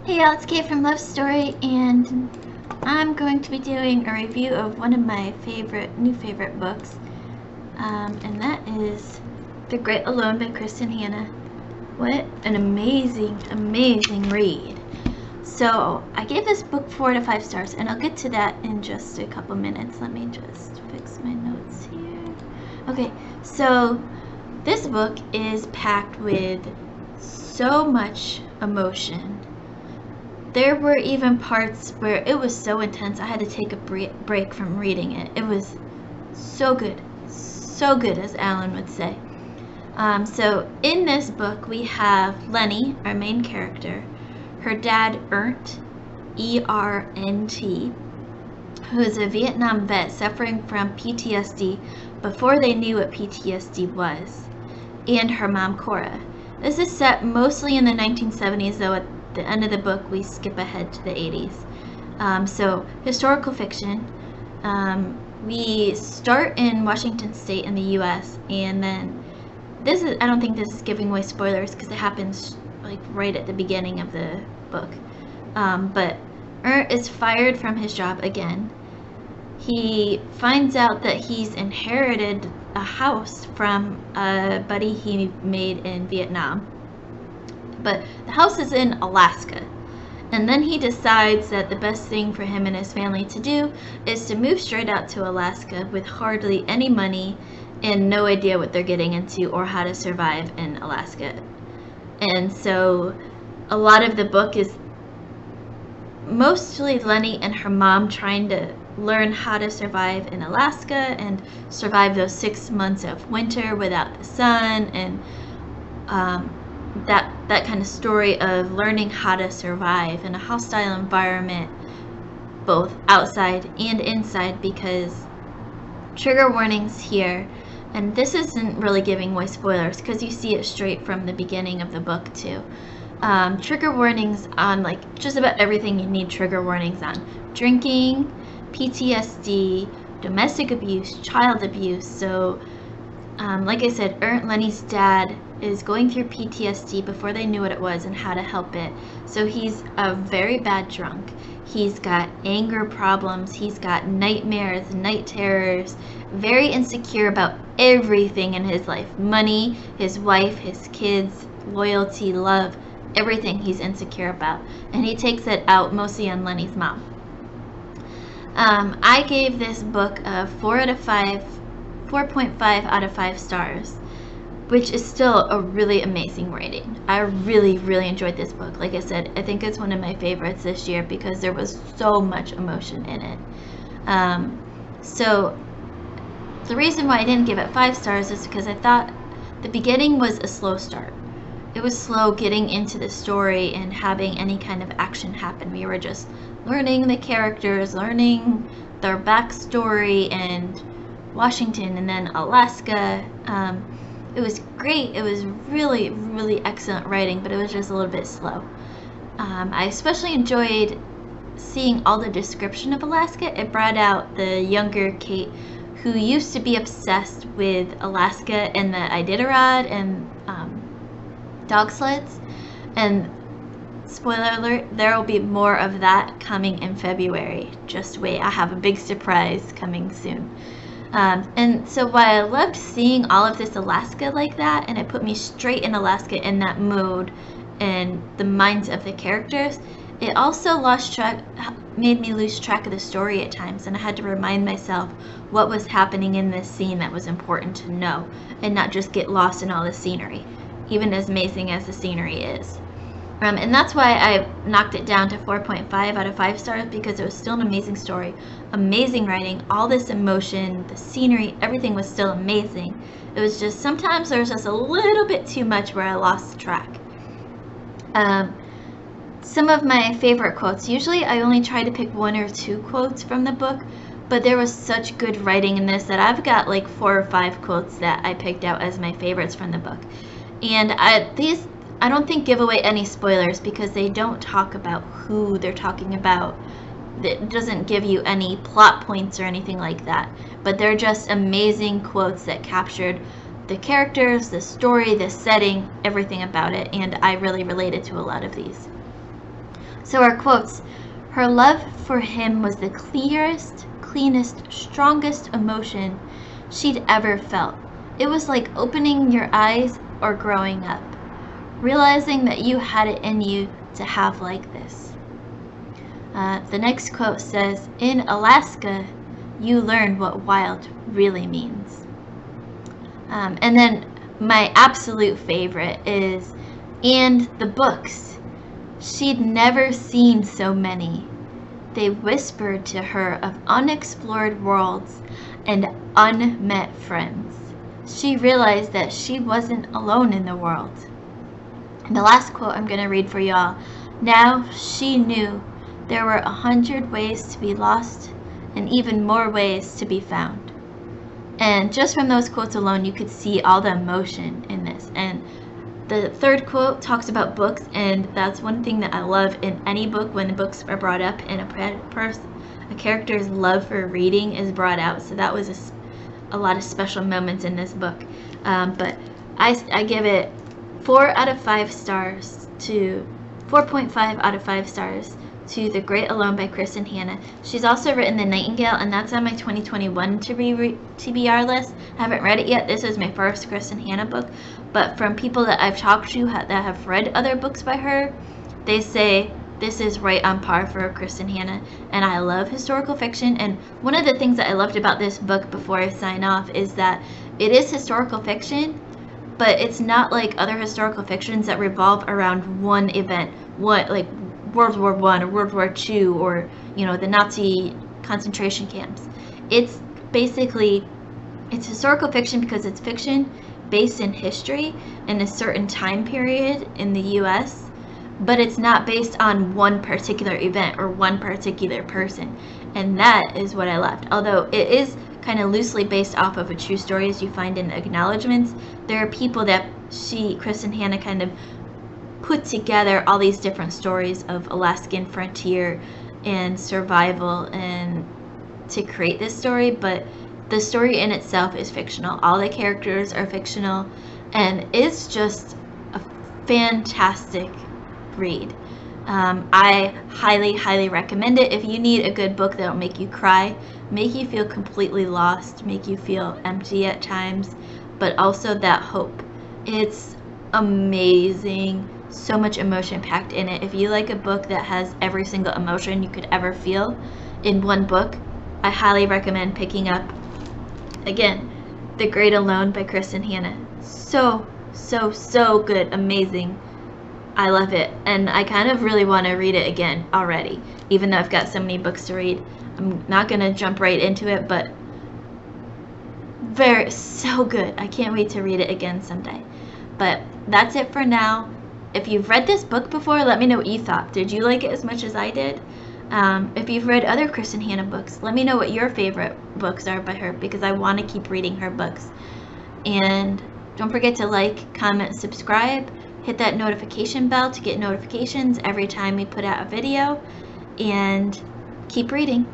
Hey y'all, it's Kate from LoveStory, and I'm going to be doing a review of one of my new favorite books, and that is The Great Alone by Kristin Hannah. What an amazing, amazing read. So, I gave this book 4 out of 5 stars, and I'll get to that in just a couple minutes. Let me just fix my notes here. Okay, so this book is packed with so much emotion. There were even parts where it was so intense I had to take a break from reading it. It was so good, as Alan would say. So in this book we have Lenny, our main character, her dad Ernst, E-R-N-T, who is a Vietnam vet suffering from PTSD before they knew what PTSD was, and her mom Cora. This is set mostly in the 1970s, though at the end of the book we skip ahead to the 80s. So historical fiction. We start in Washington State in the US, and then I don't think this is giving away spoilers because it happens like right at the beginning of the book. But Ernst is fired from his job again. He finds out that he's inherited a house from a buddy he made in Vietnam. But the house is in Alaska. And then he decides that the best thing for him and his family to do is to move straight out to Alaska with hardly any money and no idea what they're getting into or how to survive in Alaska. And so a lot of the book is mostly Lenny and her mom trying to learn how to survive in Alaska and survive those 6 months of winter without the sun, and that kind of story of learning how to survive in a hostile environment, both outside and inside, because trigger warnings here, and this isn't really giving away spoilers because you see it straight from the beginning of the book too. Trigger warnings on like just about everything you need trigger warnings on: drinking, PTSD, domestic abuse, child abuse. So like I said, Lenny's dad is going through PTSD before they knew what it was and how to help it. So he's a very bad drunk. He's got anger problems. He's got nightmares, night terrors, very insecure about everything in his life. Money, his wife, his kids, loyalty, love, everything he's insecure about. And he takes it out mostly on Lenny's mom. I gave this book a 4.5 out of 5 stars, which is still a really amazing rating. I really, really enjoyed this book. Like I said, I think it's one of my favorites this year because there was so much emotion in it. So the reason why I didn't give it 5 stars is because I thought the beginning was a slow start. It was slow getting into the story and having any kind of action happen. We were just learning the characters, learning their backstory, and Washington and then Alaska. It was great. It was really, really excellent writing, but it was just a little bit slow. I especially enjoyed seeing all the description of Alaska. It brought out the younger Kate, who used to be obsessed with Alaska and the Iditarod and dog sleds. And spoiler alert, there will be more of that coming in February. Just wait, I have a big surprise coming soon. And so while I loved seeing all of this Alaska like that, and it put me straight in Alaska in that mood and the minds of the characters, it also made me lose track of the story at times, and I had to remind myself what was happening in this scene that was important to know, and not just get lost in all the scenery, even as amazing as the scenery is. And that's why I knocked it down to 4.5 out of 5 stars, because it was still an amazing story, amazing writing, all this emotion, the scenery, everything was still amazing. It was just sometimes there was just a little bit too much where I lost track. Some of my favorite quotes, usually I only try to pick 1 or 2 quotes from the book, but there was such good writing in this that I've got like 4 or 5 quotes that I picked out as my favorites from the book. And I don't think give away any spoilers because they don't talk about who they're talking about. It doesn't give you any plot points or anything like that, but they're just amazing quotes that captured the characters, the story, the setting, everything about it, and I really related to a lot of these. So our quotes: her love for him was the clearest, cleanest, strongest emotion she'd ever felt. It was like opening your eyes or growing up, realizing that you had it in you to have like this. The next quote says, in Alaska, you learn what wild really means. And then my absolute favorite is, and the books. She'd never seen so many. They whispered to her of unexplored worlds and unmet friends. She realized that she wasn't alone in the world. And the last quote I'm going to read for y'all. Now she knew there were 100 ways to be lost and even more ways to be found. And just from those quotes alone, you could see all the emotion in this. And the third quote talks about books, and that's one thing that I love in any book when the books are brought up and a character's love for reading is brought out. So that was a lot of special moments in this book. But I give it 4 out of 5 stars to 4.5 out of 5 stars to The Great Alone by Kristin Hannah. She's also written The Nightingale, and that's on my 2021 TBR list. I haven't read it yet. This is my first Kristin Hannah book, but from people that I've talked to that have read other books by her, they say this is right on par for Kristin Hannah. And I love historical fiction, and one of the things that I loved about this book before I sign off is that it is historical fiction, but it's not like other historical fictions that revolve around one event, like World War I or World War II or, you know, the Nazi concentration camps. It's basically, it's historical fiction because it's fiction based in history in a certain time period in the US, but it's not based on one particular event or one particular person. And that is what I loved. Although it is kind of loosely based off of a true story, as you find in the acknowledgments, there are people that Kristin Hannah kind of put together all these different stories of Alaskan frontier and survival and to create this story, but the story in itself is fictional. All the characters are fictional, and it's just a fantastic read. I highly recommend it. If you need a good book that'll make you cry, make you feel completely lost, make you feel empty at times, but also that hope. It's amazing. So much emotion packed in it. If you like a book that has every single emotion you could ever feel in one book, I highly recommend picking up, again, The Great Alone by Kristin Hannah. So good. Amazing. I love it, and I kind of really want to read it again already, even though I've got so many books to read. I'm not going to jump right into it, but so good. I can't wait to read it again someday. But that's it for now. If you've read this book before, let me know what you thought. Did you like it as much as I did? If you've read other Kristin Hannah books, let me know what your favorite books are by her, because I want to keep reading her books. And don't forget to like, comment, subscribe. Hit that notification bell to get notifications every time we put out a video. And keep reading.